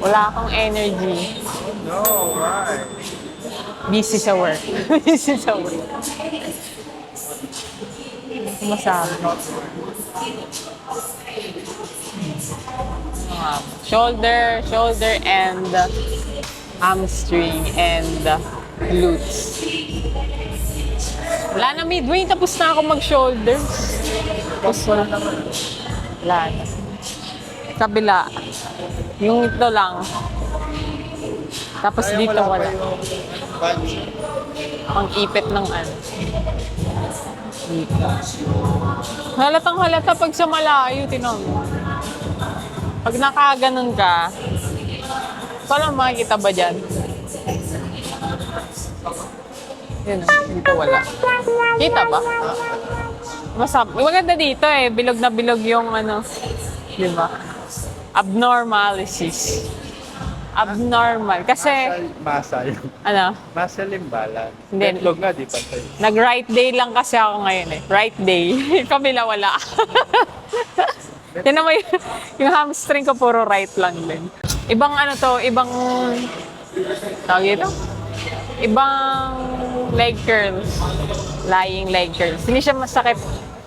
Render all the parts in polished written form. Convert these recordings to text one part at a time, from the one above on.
Wala akong energy. No, why? Busy sa work. Busy sa work. Masabi. Shoulder and hamstring and glutes. Wala na midway, tapos na ako mag-shoulders. Tapos na. Wala na. Kabila. Yung ito lang. Tapos dito wala. Ang ipit ng ano. Dito. Halatang halata pag sa malayo, tinan mo. Pag nakaganon ka, paano makikita ba dyan? Yun, dito wala. Kita ba? Maganda dito eh. Bilog na bilog yung ano. Di ba? Abnormalities. Abnormal. Kasi, Muscle. ano? Muscle imbalance. Hindi. Betlog nga, di pa tayo. Nag-right day lang kasi ako ngayon eh. Right day. Kabila wala. Tinan mo yung hamstring ko puro right lang din. Ibang ano to, ibang tawag ito? Ibang leg curls. Lying leg curls. Hindi siya masakit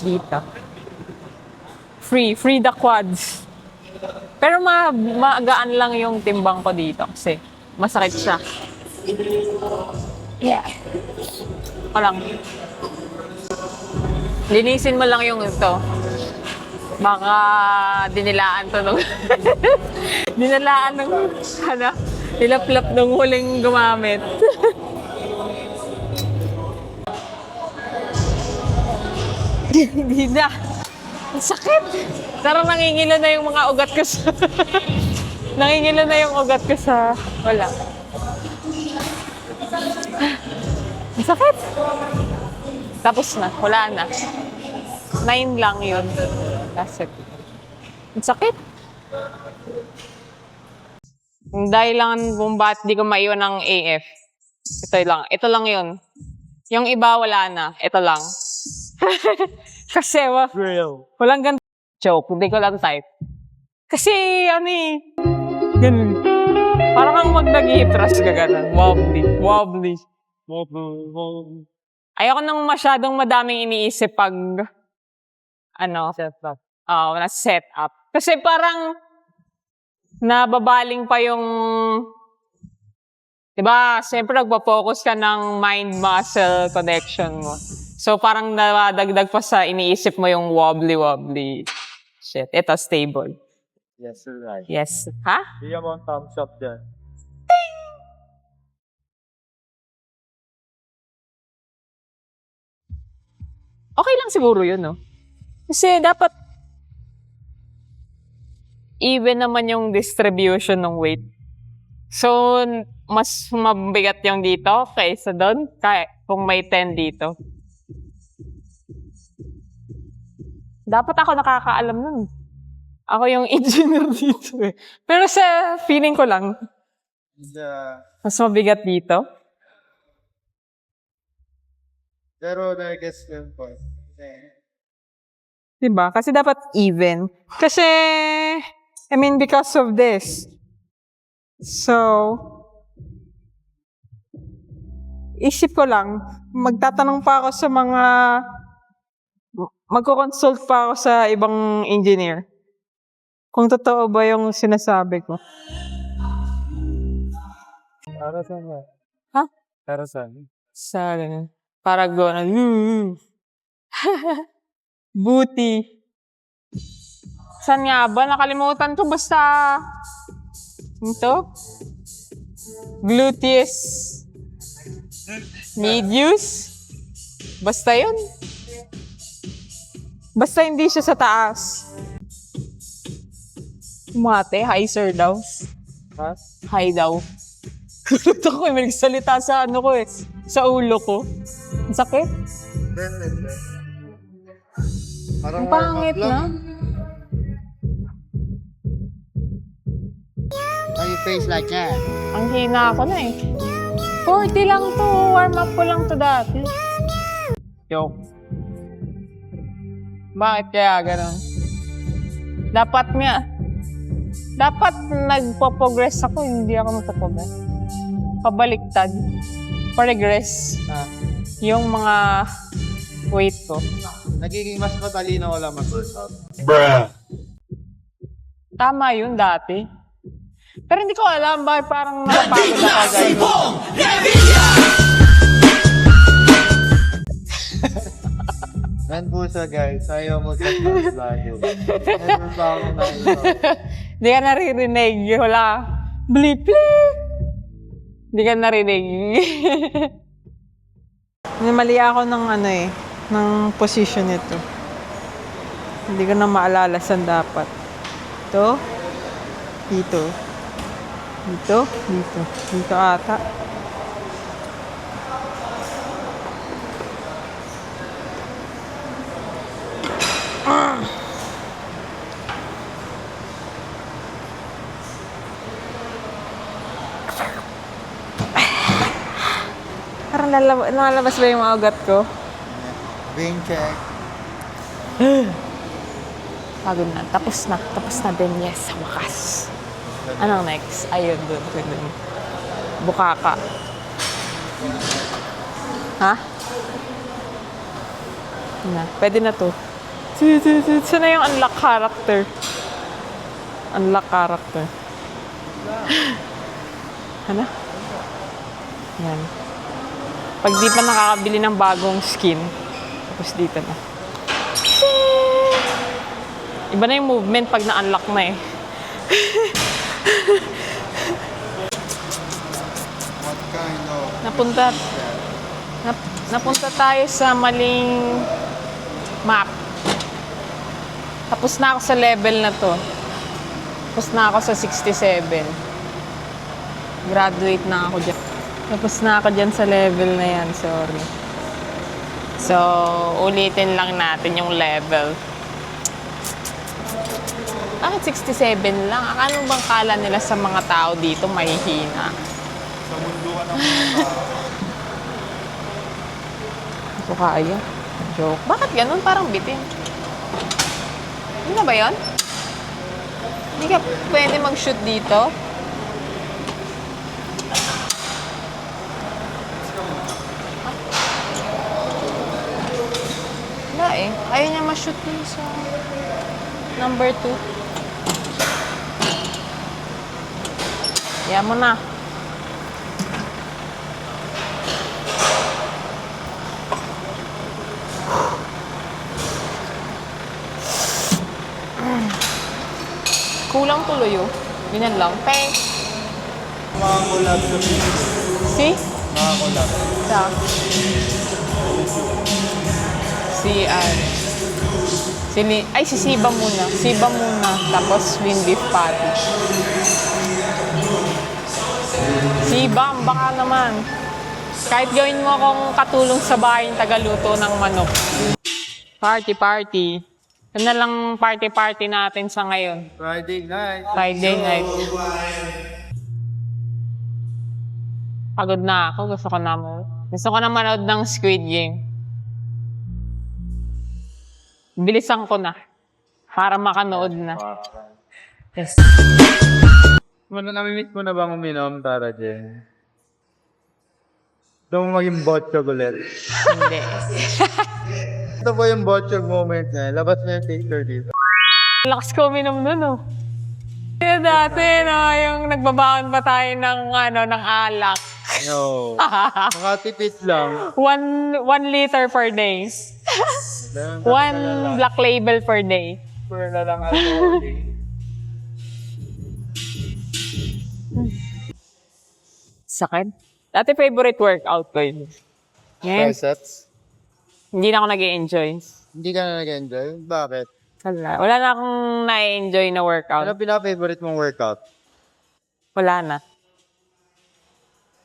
dito. Free the quads. Pero magaan lang yung timbang ko dito kasi masakit siya. Yeah. Lang. Linisin mo lang yung ito. Baka dinilaan to nung dinilaan nung ano, nilaplap nung huling gumamit. Hindi na. Ang sakit. Parang nangingilo na yung mga ugat ko sa nangingilo na yung ugat ko sa wala. Ang sakit. Tapos na. Wala na. 9 lang yun. That's it. Ang sakit. Dahil lang kung ba't di ko maiwan ng AF. Ito lang. Ito lang yun. Yung iba wala na. Ito lang. Kasi walang ganito. Joke. Hindi ko lang type. Kasi ano eh. Ganun. Parang kang mag-nag-hip thrust ka ganun. Wobbly. Ayoko nang masyadong madaming iniisip pag ano, setup. Na-setup. Kasi parang nababaling pa yung, diba, siyempre nagpa-focus ka ng mind-muscle connection mo. So parang nadagdag pa sa iniisip mo yung wobbly. Shit, ito stable. Yes, sir, right. Yes. Ha? Bigyan mo ang thumbs up dyan. Okay lang siguro yun, no? Kasi dapat even naman yung distribution ng weight. So, mas mabigat yung dito kaysa doon, kung may 10 dito. Dapat ako nakakaalam nun. Ako yung engineer dito eh. Pero sa feeling ko lang, mas mabigat dito. Pero na-guess yun po. Diba? Kasi dapat even. Kasi, I mean, because of this. So, isip ko lang, magtatanong pa ako sa mga, magko-consult pa ako sa ibang engineer. Kung totoo ba yung sinasabi ko. Para saan ba? Ha? Para saan? Sa, para gano'n. Booty. Saan nga ba? Nakalimutan ko. Basta, ito? Gluteus medius. Basta yun. Basta hindi siya sa taas. Umate, high sir daw. Ha? High daw. Ito ko, may nagsalita sa ano ko eh. Sa ulo ko. Ang sakit. Parang Ang pangit na. Why you face like that? Ang hina ako na eh. 40 lang to. Warm up ko lang to dati. Joke. Bakit kaya ganun? Dapat nga. Dapat nagpo-progress ako, hindi ako nagpo-progress. Pabaliktad. Pa-regress. Yung mga weight ko. Nagiging mas matalino ko lang mag-workout. Tama yun dati. Pero hindi ko alam bakit parang napapagod ako guys. Yan po siya guys, ayaw mo sa class lagi. Meron pa ako na ito. Hindi ka naririnig. Wala. Blip, blip. Hindi ka narinig. Mali ako ng ng position nito. Hindi ko na maalala saan dapat. Ito. Dito. Dito. Dito. Dito ata. Parang lalabas ba yung mga ugat ko? Brain check. Pagod na. Tapos na. Tapos na din. Yes, sa wakas. Anong next? Ayun, dun. Bukaka. Ha? Na. Pwede na to. Saan na yung unlock character? Unlock character. Ano? Yan. Pag di pa nakakabili ng bagong skin, tapos dito na. Iba na yung movement pag na-unlock na eh. What kind of... Napunta tayo sa maling map. Tapos na ako sa level na to. Tapos na ako sa 67. Graduate na ako dyan. Tapos na ako dyan sa level na yan. Sorry. So, ulitin lang natin yung level. Bakit 67 lang? Ano bang kala nila sa mga tao dito mahihina? Sa mundo ka ng mga tao. Hindi ko kaya. Joke. Bakit ganun? Parang bitin. Ano na ba yun? Hindi ka pwede mag-shoot dito? Wala eh. Ayaw niya ma-shoot dun sa number 2. Yan mo na. Kulang tuloy oh. Ganyan lang. Thanks. Mga collab sa Facebook. See? Mga collab. Sa? Si Siba muna. Siba muna. Tapos win beef patty. Siba, baka naman. Kahit gawin mo akong katulong sa bahay yung tagaluto ng manok. Party. Yan na lang party natin sa ngayon. Friday night. Friday night. Pagod na ako. Gusto ko na manood ng Squid Game. Bilisan ko na. Para makanood na. Yes. Namimit mo na bang uminom, Tara Jen? Ito mo maging botchog ulit. Hindi. Ito po yung botchog moment niya. Labas na yung taker dito. Lakas ko uminom nun, oh. Kaya dati, no, yung nagbabaon pa tayo ng alak. No. Makatipid lang. 1 liter per day. 1 black label per day. Pura na lang alcohol. Sakit. Dati favorite workout ko yun. Ngayon, Triceps? hindi na ako nag-i-enjoy. Hindi ka na nag-enjoy? Bakit? Wala na akong na-enjoy na workout. Ano pinaka-favorite mong workout? Wala na.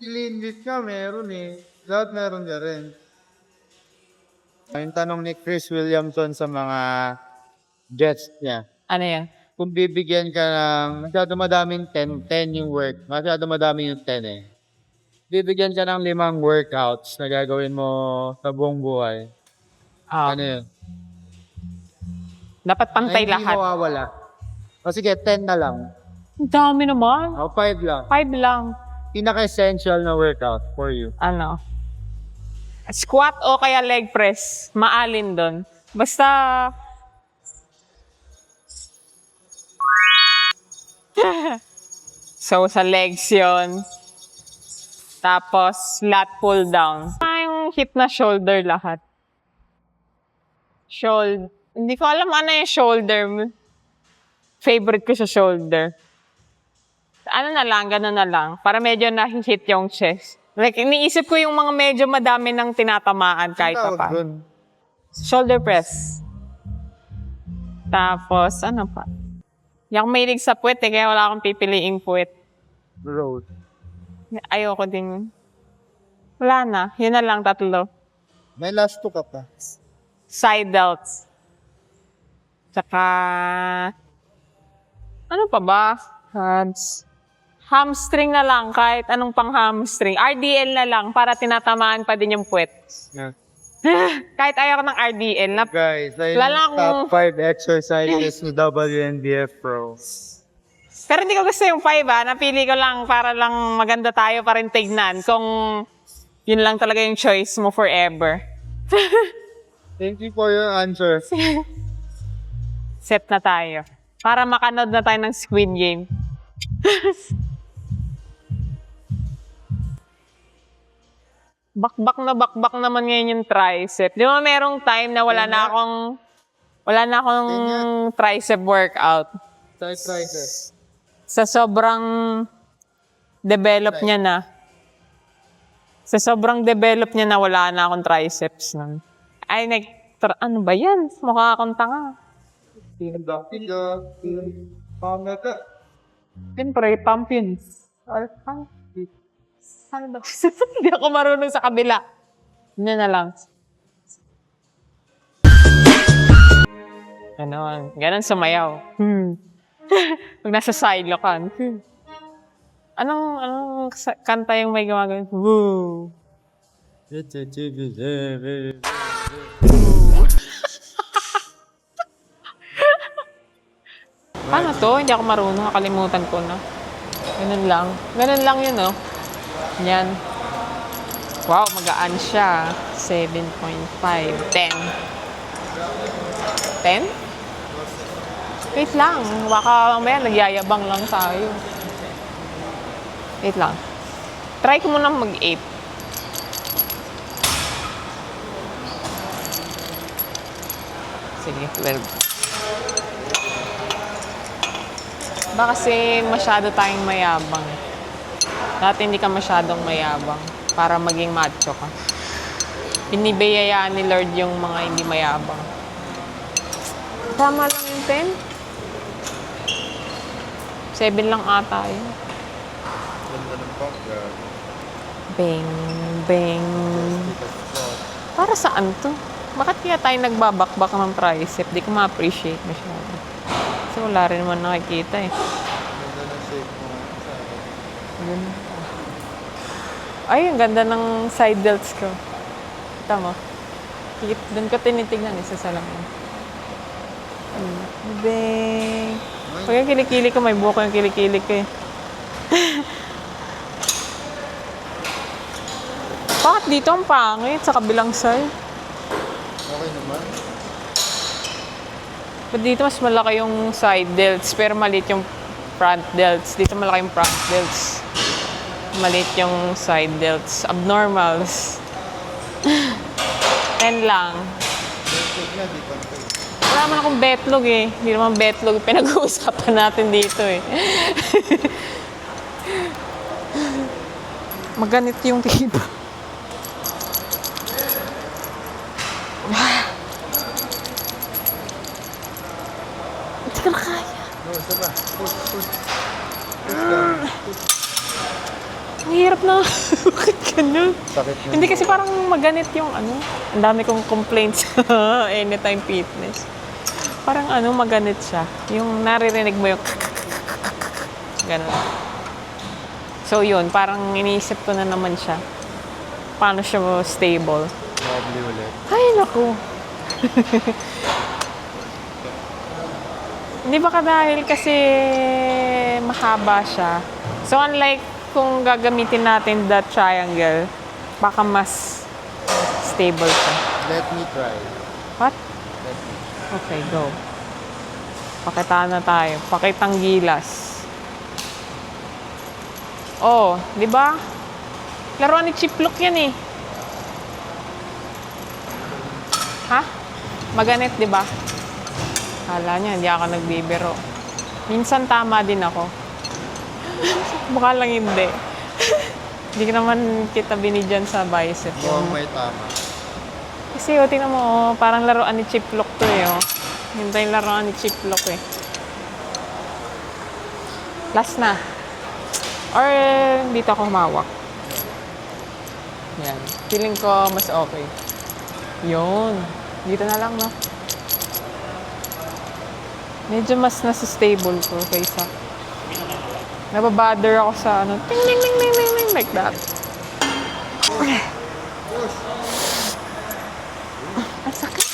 Lilit ka, meron eh. Lahat meron ka rin. Yung tanong ni Chris Williamson sa mga Jets niya. Ano yan? Kung bibigyan ka ng masyado madaming 10 yung work. Masyado madami yung 10 eh. Bibigyan ka ng 5 workouts na gagawin mo sa buong buhay. Ano yun? Dapat pantay Na hindi lahat. mawawala. O sige, 10 na lang. Ang dami naman. 5 lang. 5 lang. Pinaka-essential na workout for you. Ano? Squat o kaya leg press. Maalin doon. Basta... So, sa legs yon. Tapos, lat pull down. Yung hip na shoulder lahat. Hindi ko alam ano yung shoulder. Favorite ko sa shoulder. Ano na lang, gano'n na lang. Para medyo na-hit yung chest. Like, iniisip ko yung mga medyo madami ng tinatamaan kahit pa pa. Shoulder press. Tapos, ano pa? Yung mahilig sa puwet kaya wala akong pipiliing puwet. Road. Ayoko din. Wala na. Yun na lang, 3. May last 2 ka pa. Side delts. Tsaka... Ano pa ba? Hamstring na lang, kahit anong pang hamstring. RDL na lang, para tinatamaan pa din yung puwet. Yeah. Kahit ayaw ko ng RDL. Guys, ayun Wala yung akong- top 5 exercises ni WNBF Pro. Pero hindi ko gusto yung 5 Napili ko lang para lang maganda tayo pa rin tignan. Kung yun lang talaga yung choice mo forever. Thank you for your answer. Set na tayo. Para makanood na tayo ng Squid Game. Bakbak naman ngayon yung tricep. Di ba merong time na wala na akong tricep workout. Side tricep. Sa sobrang develop niya na. Wala na akong triceps nun. Ay, ano ba yan? Mukha akong tanga. Siyempre, pump yun. Ano daw? Hindi ako marunong sa kabila. Yun na lang. Ganon sumayaw. Pag nasa silo ka. Anong kanta yung may gumagawin? Woo! Paano to? Hindi ako marunong. Nakalimutan ko na. Ganun lang yun, oh. Yan. Wow, magaan siya. 7.5. 10. 10? Wait lang. Baka mamaya nagyayabang lang tayo. Wait lang. Try ko muna mag-8. Sige, 12. Baka kasi masyado tayong mayabang. Dati hindi ka masyadong mayabang para maging macho ka. Binibiyayaan ni Lord yung mga hindi mayabang. Tama lang yung 10. 7 lang ata yun. Bang, bang. Para saan to? Bakit kaya tayo nagbabakbak ng tricep? Di ko ma-appreciate masyado. Kasi wala rin naman nakikita eh. Yun. Ay, ang ganda ng side delts ko. Kita mo? Doon ko tinitignan isa sa lang. Bang. Pag yung kilikili ko, may buko yung kilikili ko eh. Bakit dito ang pangit sa kabilang side? Okay naman. But dito mas malaki yung side delts, pero maliit yung front delts. Dito malaki yung front delts. Maliit yung side delts. Abnormals. 10 lang. Wala naman akong betlog eh. Hindi naman betlog. Pinag-uusapan natin dito eh. Maganit yung tiba. Hindi ka na kaya. No, sama. Push. Ang hirap na. Bakit ganun? Sakit na. Hindi kasi parang maganit yung ano. Ang dami kong complaints sa Anytime Fitness. Parang maganit siya. Yung naririnig mo yung ganun. So yun, parang iniisip ko na naman siya. Paano siya stable. Lovely ulit. Ay, naku. Hindi ba dahil kasi mahaba siya. So, unlike kung gagamitin natin the triangle, baka mas stable siya. Let me try. What? Let me. Okay, go. Pakitaan na tayo. Pakitang gilas. Oh, di ba? Laruan ni Chiplock yan eh. Ha? Maganit, di ba? Kala niya, hindi ako nagbibiro. Minsan tama din ako. Mukha lang hindi. Hindi ko naman kita binidyan sa bicep. Mukhang may tama. Kasi oh, tingnan mo, oh, parang laruan ni Chiplock to eh. Oh. Hintay laruan ni Chiplock eh. Last na. Or dito ako humawak. Yan. Feeling ko mas okay. Yun. Dito na lang, no? Medyo mas nasa stable ko kaysa. Nababother ako sa ano. Ting, ting, ting, ting, ting, ting, like that. Ang sakit.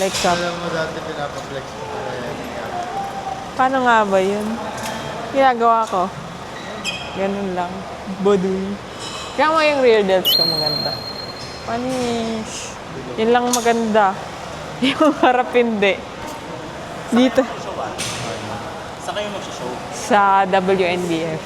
Like sa... Alam mo dati pinapaflex mo. Paano nga ba yun? Ginagawa ko. Ganun lang. Baduy. Kaya mo yung rear delts ko maganda. Panish. Yun lang maganda. Yung harap hindi. Dito. Sa kayo mag-show? Sa WNBF.